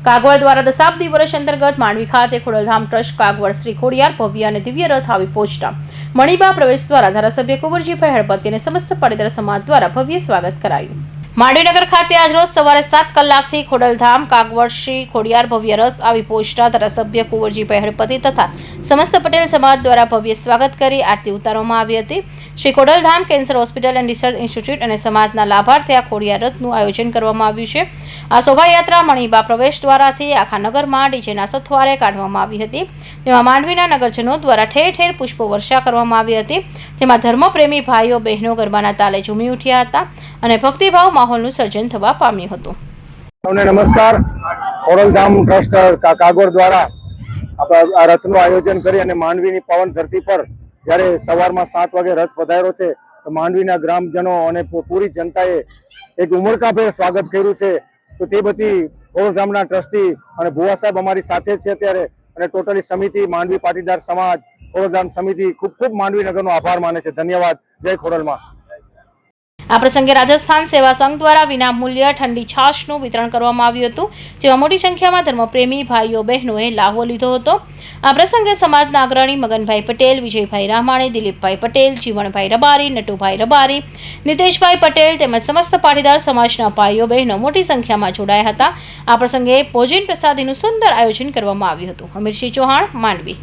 કાગવડ દ્વારા દશાબ્દી વર્ષ અંતર્ગત માંડવી ખાતે ખોડલધામ ટ્રસ્ટ કાગવડ શ્રી ખોડિયાર ભવ્ય અને દિવ્ય રથ આવી પહોંચતા મણિબા પ્રવેશ દ્વારા ધારાસભ્ય કુંવરજીભાઈ હળપતિ અને સમસ્ત પાટીદાર સમાજ દ્વારા ભવ્ય સ્વાગત કરાયું. માંડવીનગર ખાતે આજરોજ સવારે 7 કલાકથી ખોડલધામ કાગવડ શ્રી ખોડિયાર ભવ્ય રથ આવી પહોંચતા ધારાસભ્ય કુંવરજીભાઈ હળપતિ તથા સમસ્ત પટેલ સમાજ દ્વારા ભવ્ય સ્વાગત કરી આરતી ઉતારવામાં આવી હતી. Shri Khodaldham cancer hospital and research institute અને સમાજના લાભાર્થે આ ખોડિયાર રથનું આયોજન કરવામાં આવ્યું છે. આ શોભાયાત્રા મણિબા પ્રવેશ દ્વારાથી આખા નગરમાં ડીજેના સથવારે કાઢવામાં આવી હતી. તેમાં માંડવીના નગરજનો દ્વારા ઠેર ઠેર પુષ્પો વર્ષા કરવામાં આવી હતી. જેમાં ધર્મપ્રેમી ભાઈઓ બહેનો ગરબાના તાલે ઝૂમી ઉઠ્યા હતા અને ભક્તિભાવ માહોલનું સર્જન થવા પામ્યું હતું. નમસ્કાર. ખોડલધામ ટ્રસ્ટ કાગવડ દ્વારા આ રથનું આયોજન કરી અને માંડવીની પાવન ધરતી પર જ્યારે સવારમાં 7 વાગે રથ પધાર્યો છે તો માંડવીના ગ્રામજનો અને પૂરી જનતાએ એક ઉમળકાભેર સ્વાગત કર્યું છે. તો તે બધી ખોડલધામના ટ્રસ્ટી અને ભુવા સાહેબ અમારી સાથે છે અત્યારે અને ટોટલી સમિતિ માંડવી પાટીદાર સમાજ ખોડલધામ સમિતિ ખૂબ ખૂબ માંડવી નગરનો આભાર માને છે. ધન્યવાદ. જય ખોડલમાં. આ પ્રસંગે રાજસ્થાન સેવા સંઘ દ્વારા વિનામૂલ્ય ઠંડી છાશનું વિતરણ કરવામાં આવ્યું હતું, જેમાં મોટી સંખ્યામાં ધર્મપ્રેમી ભાઈઓ બહેનોએ લાભો લીધો હતો. આ પ્રસંગે સમાજના અગ્રણી મગનભાઈ પટેલ, વિજયભાઈ રામાણી, દિલીપભાઈ પટેલ, જીવણભાઈ રબારી, નટુભાઈ રબારી, નિતેશભાઈ પટેલ તેમજ સમસ્ત પાટીદાર સમાજના ભાઈઓ બહેનો મોટી સંખ્યામાં જોડાયા હતા. આ પ્રસંગે ભોજન પ્રસાદીનું સુંદર આયોજન કરવામાં આવ્યું હતું. અમીરસિંહ ચૌહાણ, માંડવી.